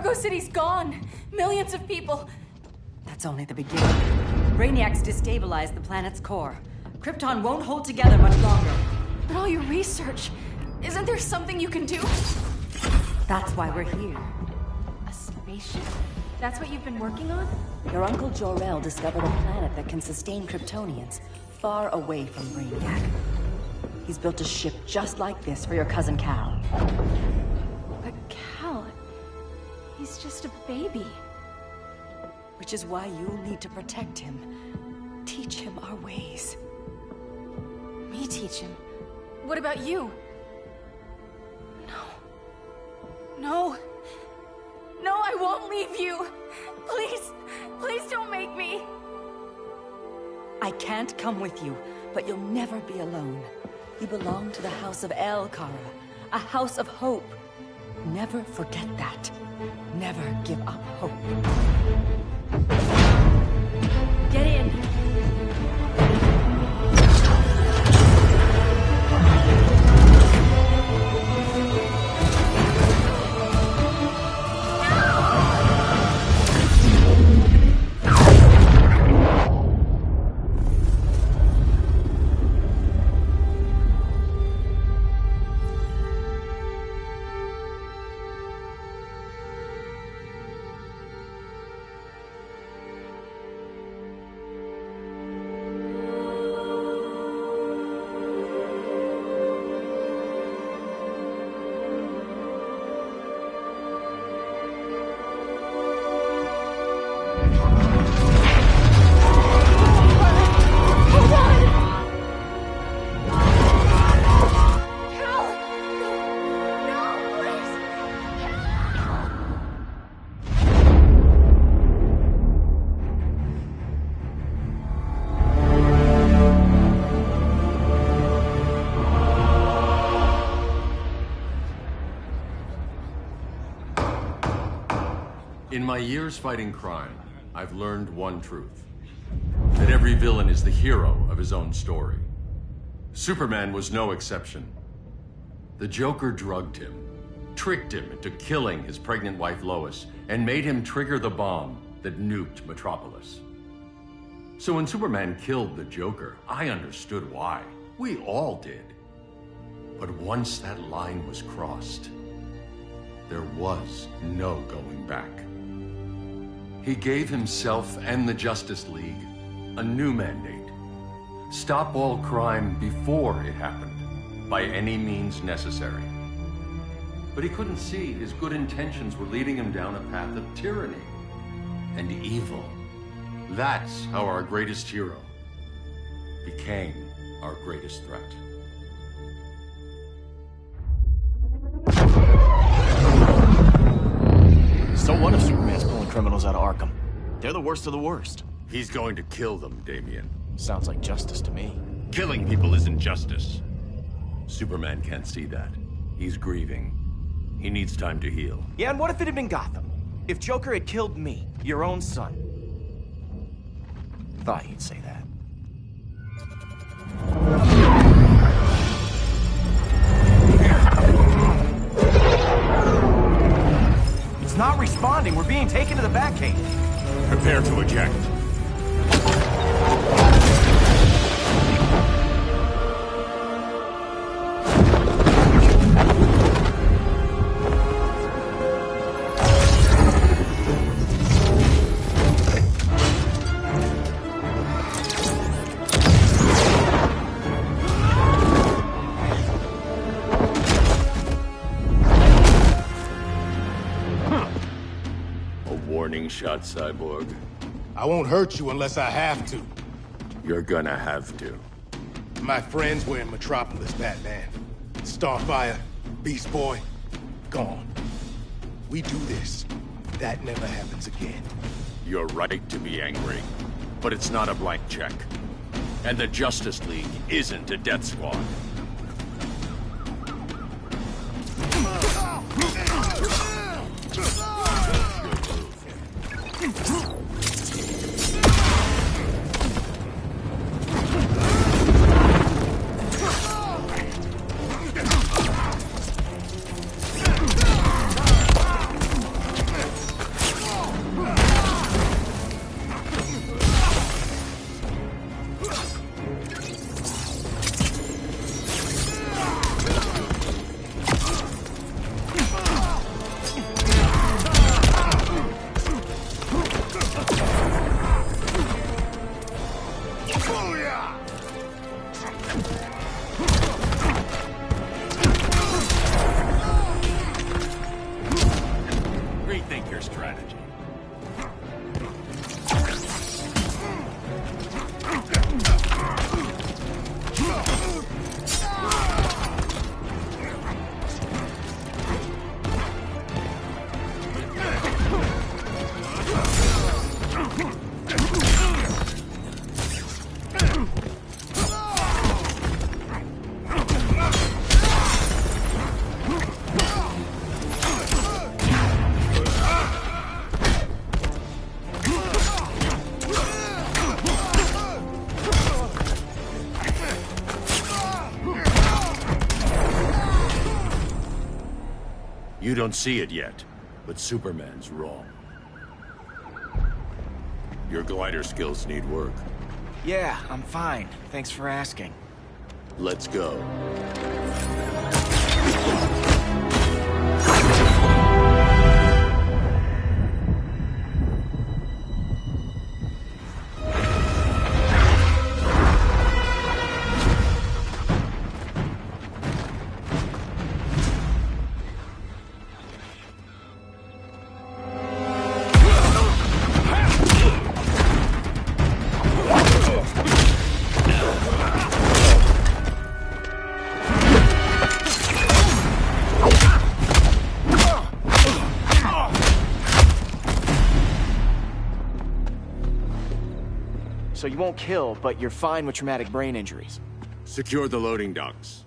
Argo City's gone. Millions of people. That's only the beginning. Brainiacs destabilized the planet's core. Krypton won't hold together much longer. But all your research, isn't there something you can do? That's why we're here. A spaceship? That's what you've been working on? Your uncle Jor-El discovered a planet that can sustain Kryptonians, far away from Brainiac. He's built a ship just like this for your cousin Cal. But Cal, he's just a baby. Which is why you'll need to protect him. Teach him our ways. Me teach him? What about you? No, I won't leave you. Please don't make me. I can't come with you, but you'll never be alone. You belong to the House of El, Kara, a house of hope. Never forget that. Never give up hope. Get in. In my years fighting crime, I've learned one truth. That every villain is the hero of his own story. Superman was no exception. The Joker drugged him, tricked him into killing his pregnant wife Lois, and made him trigger the bomb that nuked Metropolis. So when Superman killed the Joker, I understood why. We all did. But once that line was crossed, there was no going back. He gave himself and the Justice League a new mandate. Stop all crime before it happened, by any means necessary. But he couldn't see his good intentions were leading him down a path of tyranny and evil. That's how our greatest hero became our greatest threat. So what if Superman's pulling criminals out of Arkham? They're the worst of the worst. He's going to kill them, Damian. Sounds like justice to me. Killing people isn't justice. Superman can't see that. He's grieving. He needs time to heal. Yeah, and what if it had been Gotham? If Joker had killed me, your own son? Thought you'd say that. It's not responding. We're being taken to the Batcave. Prepare to eject. Shot, Cyborg. I won't hurt you unless I have to. You're gonna have to. My friends were in Metropolis, Batman. Starfire, Beast Boy, gone. We do this. That never happens again. You're right to be angry, but it's not a blank check. And the Justice League isn't a death squad. Rethink your strategy. You don't see it yet, but Superman's wrong. Your glider skills need work. Yeah, I'm fine. Thanks for asking. Let's go. So you won't kill, but you're fine with traumatic brain injuries. Secure the loading docks.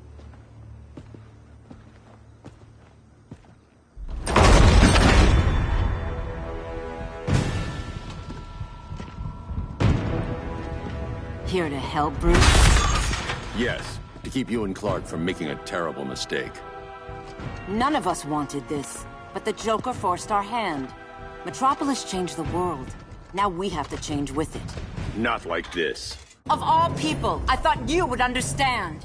Here to help, Bruce? Yes, to keep you and Clark from making a terrible mistake. None of us wanted this, but the Joker forced our hand. Metropolis changed the world. Now we have to change with it. Not like this. Of all people, I thought you would understand.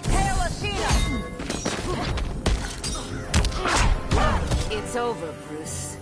Hail Athena! It's over, Bruce.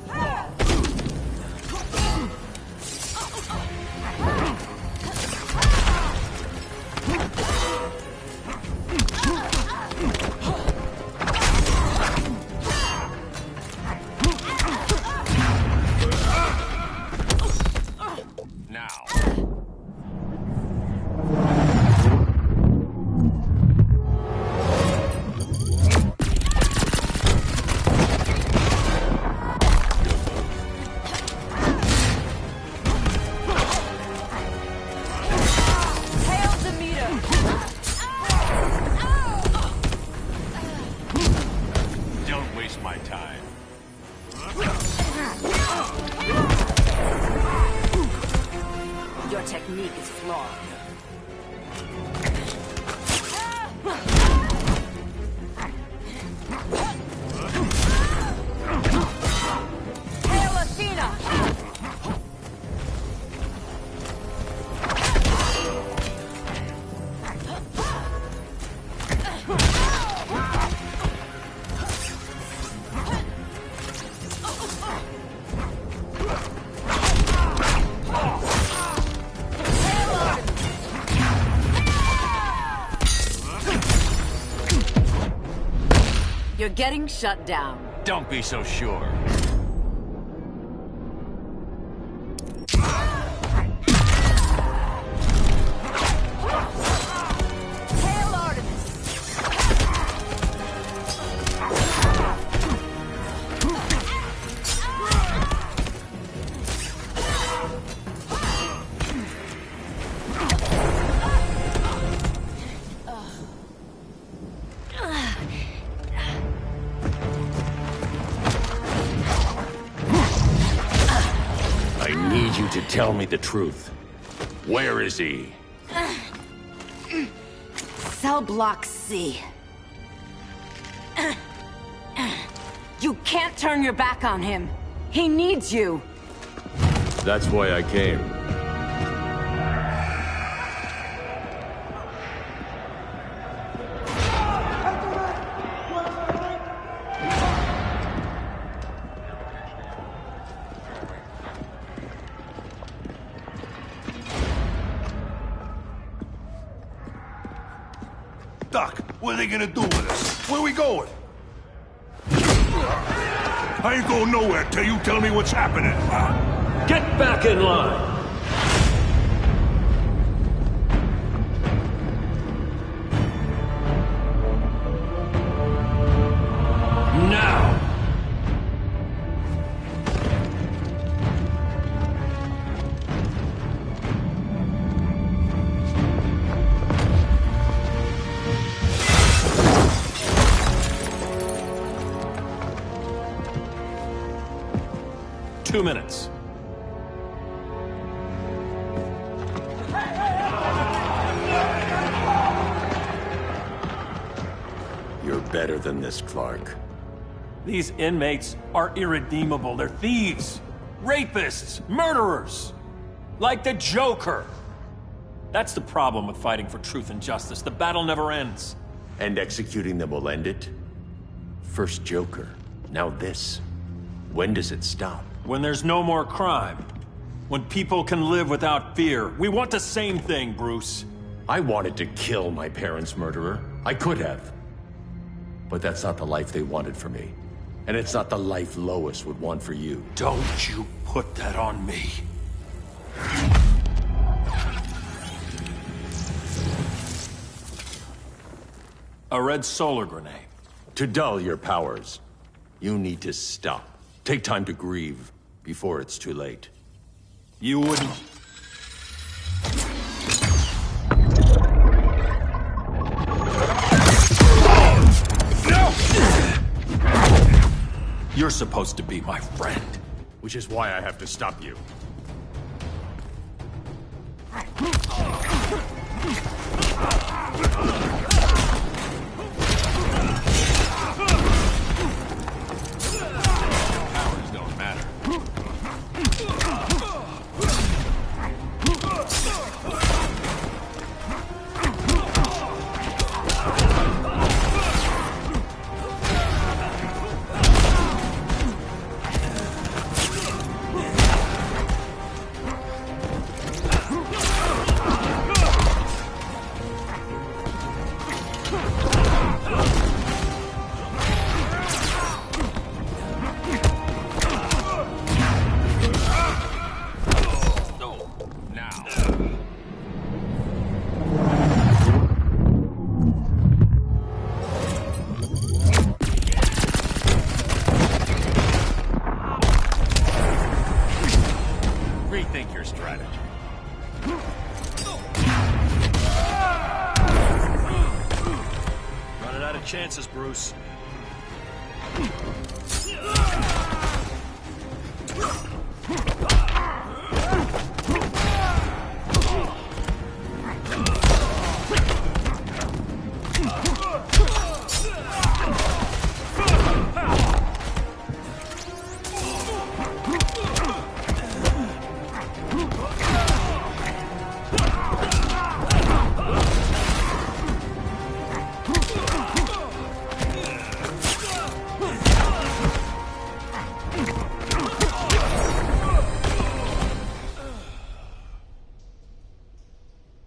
Technique is flawed. Hail Athena! You're getting shut down. Don't be so sure. Hail Artemis! You to tell me the truth. Where is he? Cell Block C. You can't turn your back on him. He needs you. That's why I came. stuck. What are they gonna do with us? Where we going? I ain't going nowhere till you tell me what's happening. Get back in line! Now! Two minutes. You're better than this, Clark. These inmates are irredeemable. They're thieves, rapists, murderers. Like the Joker. That's the problem with fighting for truth and justice. The battle never ends. And executing them will end it? First Joker, now this. When does it stop? When there's no more crime. When people can live without fear. We want the same thing, Bruce. I wanted to kill my parents' murderer. I could have. But that's not the life they wanted for me. And it's not the life Lois would want for you. Don't you put that on me. A red solar grenade. To dull your powers, you need to stop. Take time to grieve before it's too late. You wouldn't... You're supposed to be my friend. Which is why I have to stop you. Powers don't matter. Rethink your strategy. Running out of chances, Bruce.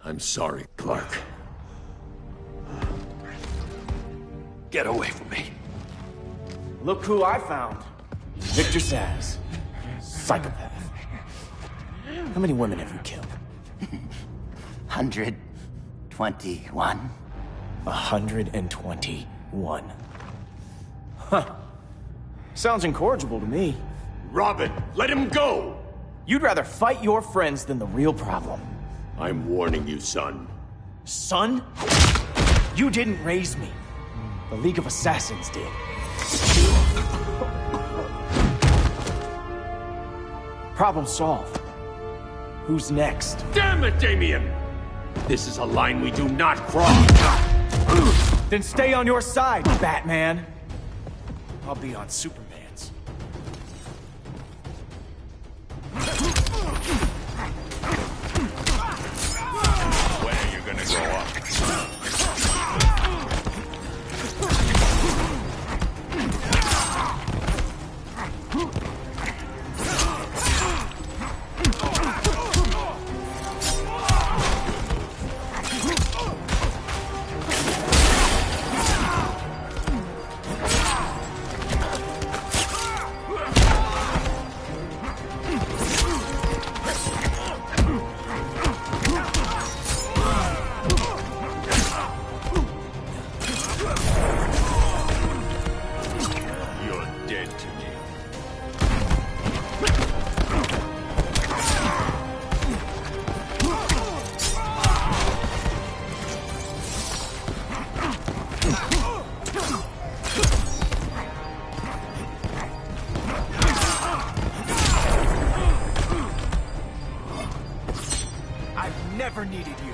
I'm sorry, Clark. Get away from me. Look who I found. Victor Zsasz. Psychopath. How many women have you killed? 121. 121. Huh. Sounds incorrigible to me. Robin, let him go! You'd rather fight your friends than the real problem. I'm warning you, son. Son? You didn't raise me. The League of Assassins did. Problem solved. Who's next? Damn it, Damien! This is a line we do not cross. Then stay on your side, Batman. I'll be on Superman's. When are you gonna grow up? never needed you.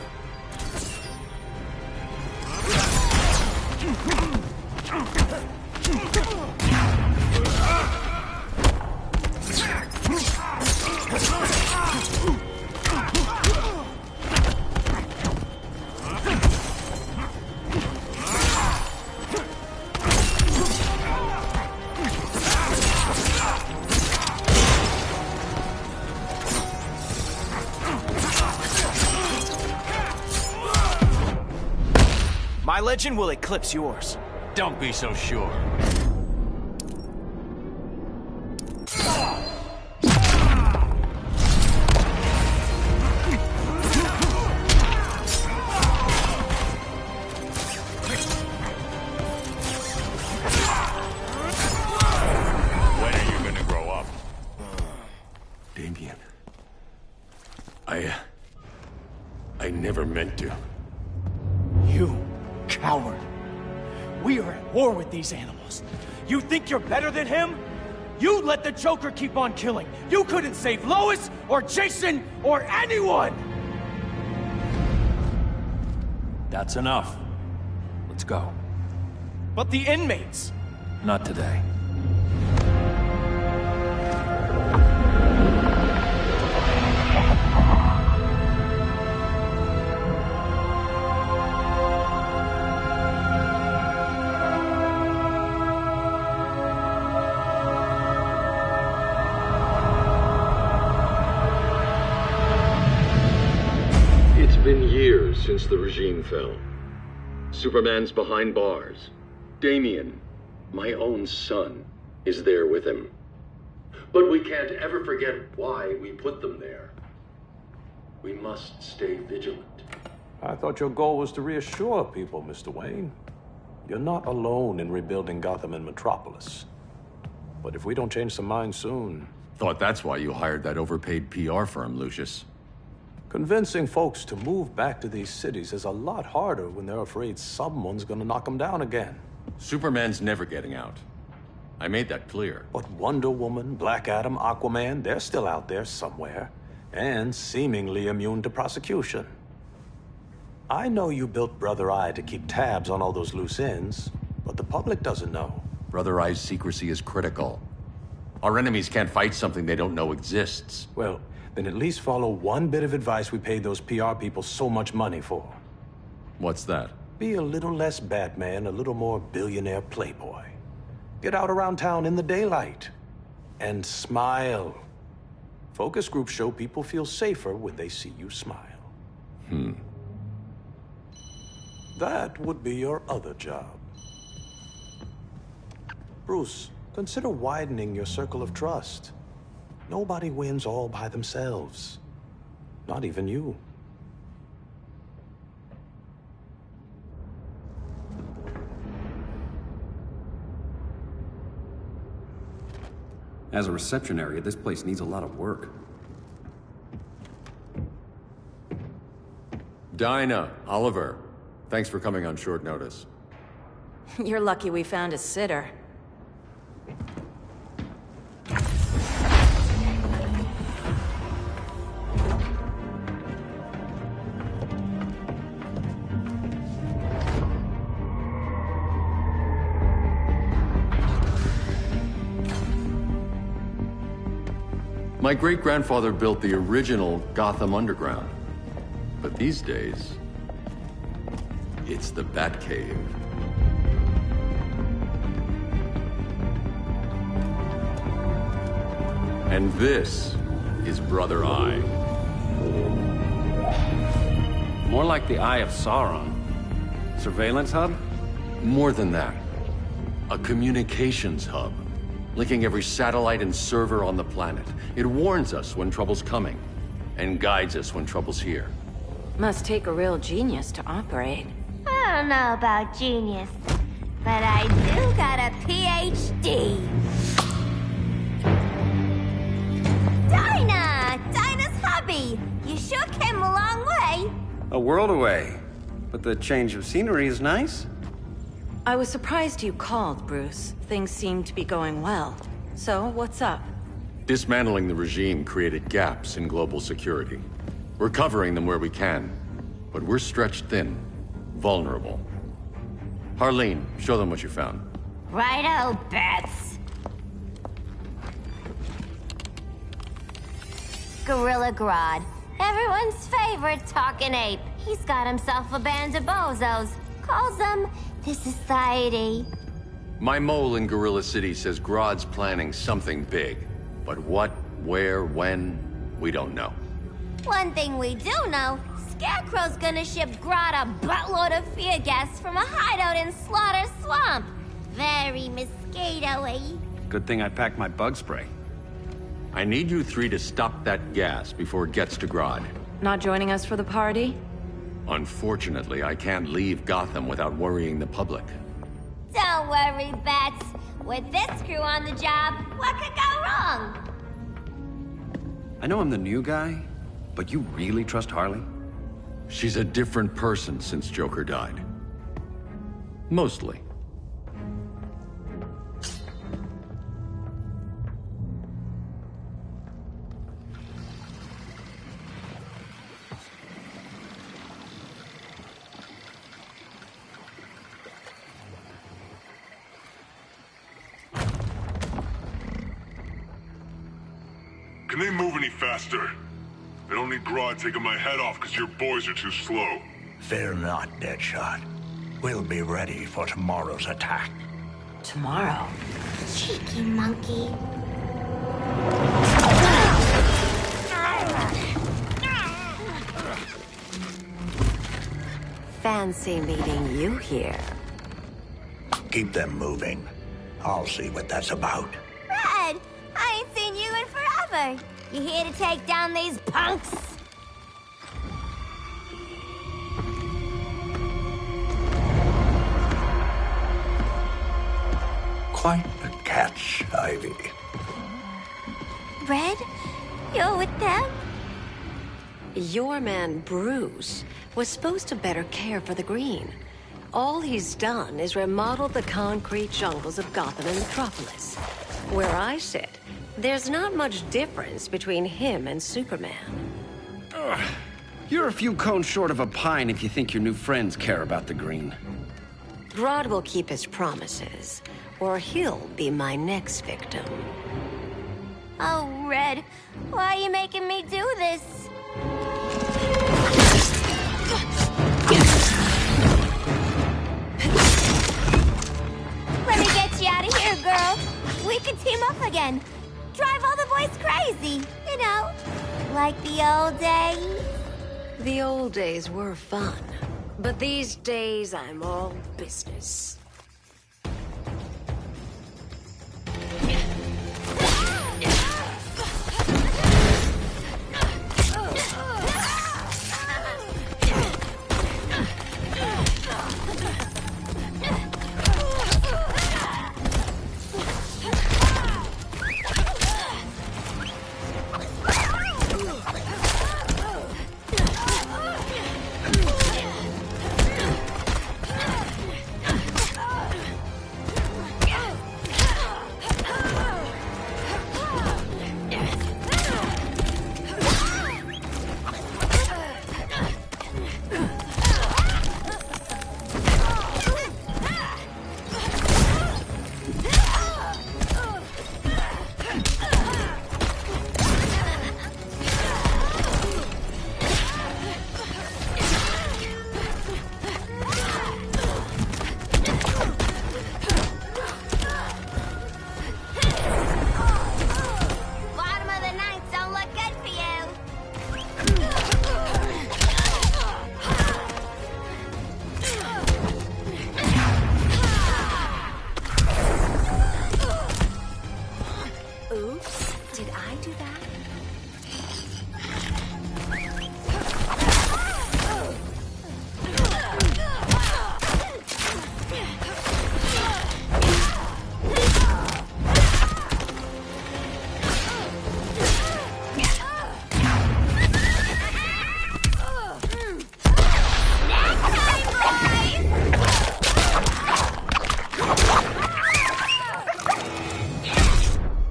My legend will eclipse yours. Don't be so sure. When are you gonna grow up? Damien. I never meant to. You coward. We are at war with these animals. You think you're better than him? You let the Joker keep on killing. You couldn't save Lois, or Jason, or anyone! That's enough. Let's go. But the inmates. Not today. It's been years since the regime fell. Superman's behind bars. Damien, my own son, is there with him. But we can't ever forget why we put them there. We must stay vigilant. I thought your goal was to reassure people, Mr. Wayne. You're not alone in rebuilding Gotham and Metropolis. But if we don't change some minds soon... Thought that's why you hired that overpaid PR firm, Lucius. Convincing folks to move back to these cities is a lot harder when they're afraid someone's gonna knock them down again. Superman's never getting out. I made that clear. But Wonder Woman, Black Adam, Aquaman, they're still out there somewhere. And seemingly immune to prosecution. I know you built Brother Eye to keep tabs on all those loose ends, but the public doesn't know. Brother Eye's secrecy is critical. Our enemies can't fight something they don't know exists. Well, then at least follow one bit of advice we paid those PR people so much money for. What's that? Be a little less Batman, a little more billionaire playboy. Get out around town in the daylight. And smile. Focus groups show people feel safer when they see you smile. That would be your other job. Bruce, consider widening your circle of trust. Nobody wins all by themselves. Not even you. As a reception area, this place needs a lot of work. Dinah, Oliver, thanks for coming on short notice. You're lucky we found a sitter. My great-grandfather built the original Gotham Underground. But these days, it's the Batcave. And this is Brother Eye. More like the Eye of Sauron. Surveillance hub? More than that. A communications hub. Linking every satellite and server on the planet. It warns us when trouble's coming, and guides us when trouble's here. Must take a real genius to operate. I don't know about genius, but I do got a PhD. Dinah's hobby. You sure came a long way. A world away. But the change of scenery is nice. I was surprised you called, Bruce. Things seem to be going well. So, what's up? Dismantling the regime created gaps in global security. We're covering them where we can, but we're stretched thin, vulnerable. Harleen, show them what you found. Righto, Bats. Gorilla Grodd. Everyone's favorite talking ape. He's got himself a band of bozos. Calls them the Society. My mole in Gorilla City says Grodd's planning something big. But what, where, when, we don't know. One thing we do know, Scarecrow's gonna ship Grodd a buttload of fear gas from a hideout in Slaughter Swamp. Very mosquito-y. Good thing I packed my bug spray. I need you three to stop that gas before it gets to Grodd. Not joining us for the party? Unfortunately, I can't leave Gotham without worrying the public. Don't worry, Bats. With this crew on the job, what could go wrong? I know I'm the new guy, but you really trust Harley? She's a different person since Joker died. Mostly. Can they move any faster? I don't need Grodd taking my head off because your boys are too slow. Fear not, Deadshot. We'll be ready for tomorrow's attack. Tomorrow? Cheeky monkey. Fancy meeting you here. Keep them moving. I'll see what that's about. Red, I ain't seen you in forever. You here to take down these punks? Quite the catch, Ivy. Red, you're with them? Your man, Bruce, was supposed to better care for the Green. All he's done is remodel the concrete jungles of Gotham and Metropolis. Where I sit, there's not much difference between him and Superman. You're a few cones short of a pine if you think your new friends care about the Green. Grodd will keep his promises, or he'll be my next victim. Oh, Red, why are you making me do this? Let me get you out of here, girl. We can team up again. Drive all the boys crazy, you know, like the old days. The old days were fun, but these days I'm all business.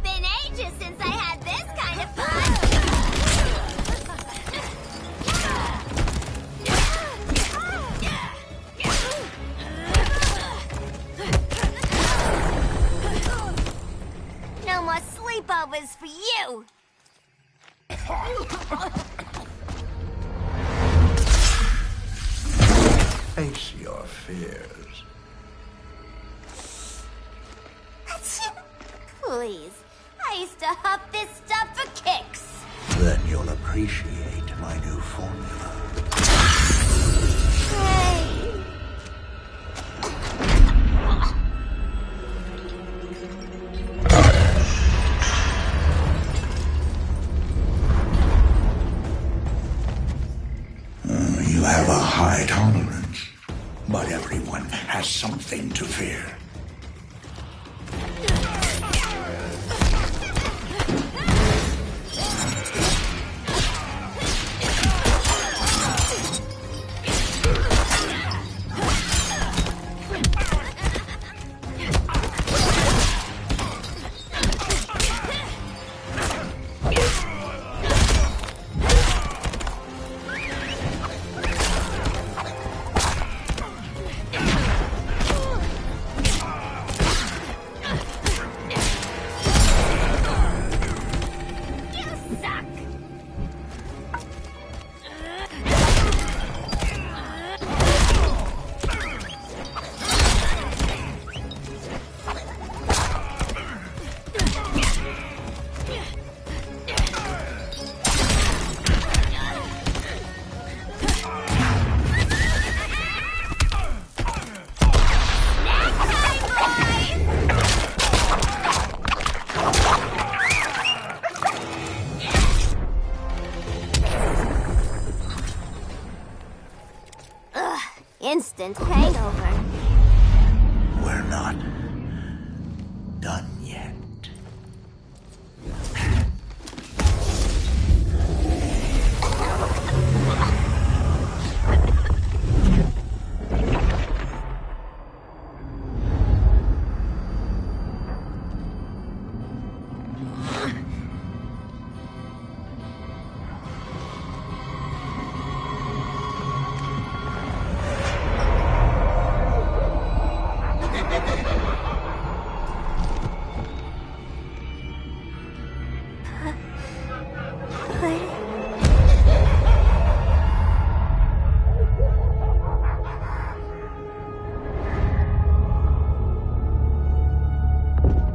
Been ages since I had this kind of fun. Face your fears. Please. I used to huff this stuff for kicks. Then you'll appreciate my new formula. Hey. You have a high tolerance, but everyone has something to fear. Instant hangover. We're not done yet.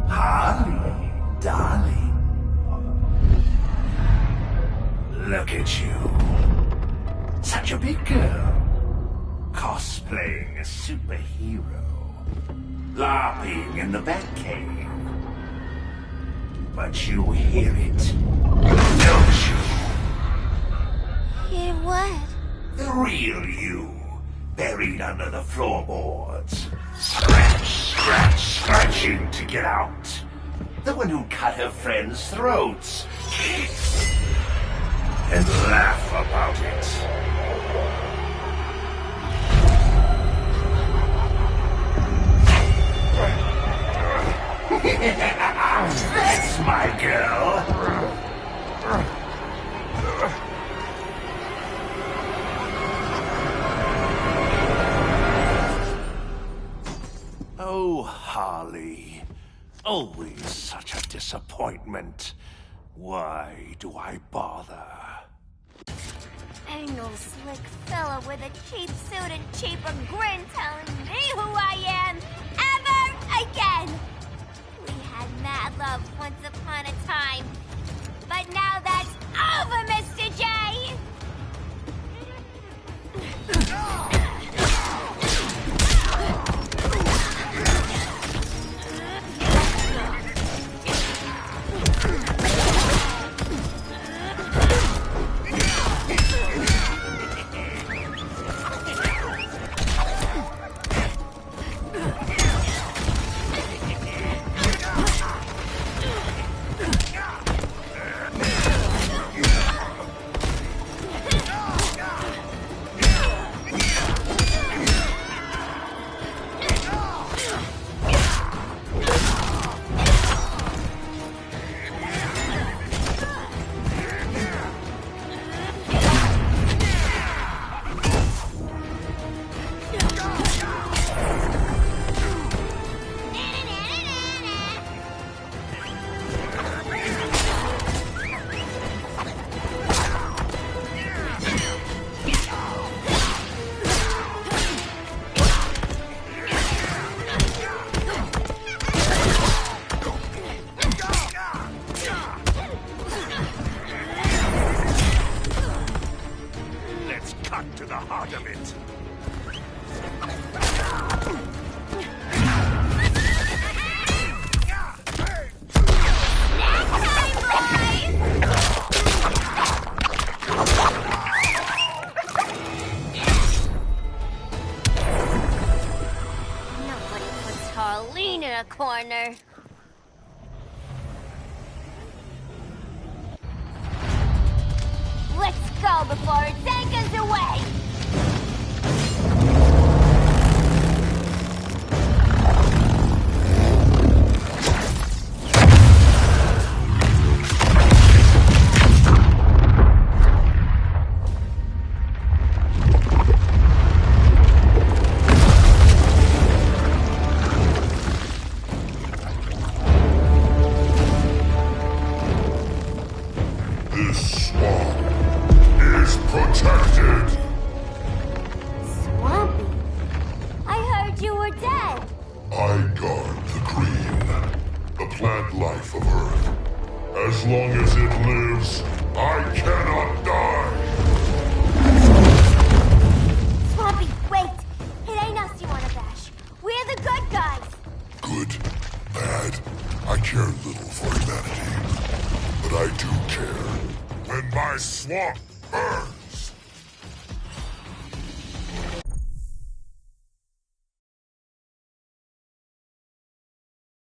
Harley, darling. Look at you. Such a big girl. Cosplaying a superhero. LARPing in the Batcave. But you hear it, don't you? Hear what? The real you, buried under the floorboards. Scratch, scratch, scratching to get out. The one who cut her friends' throats. And laugh about it. That's my girl. Oh, Harley. Always such a disappointment. Why do I bother? Ain't no slick fella with a cheap suit and cheaper grin telling me who I am ever again. We had mad love once upon a time, but now that's over, Mr. J. part of it. Nobody puts Harleen in a corner. Let's go before it takes us away! This swamp is protected. Swampy? I heard you were dead. I guard the green, the plant life of Earth. As long as it lives, I cannot die. Swampy, wait! It ain't us you wanna bash. We're the good guys. Good, bad, I care little for humanity. But I do care when my swamp burns.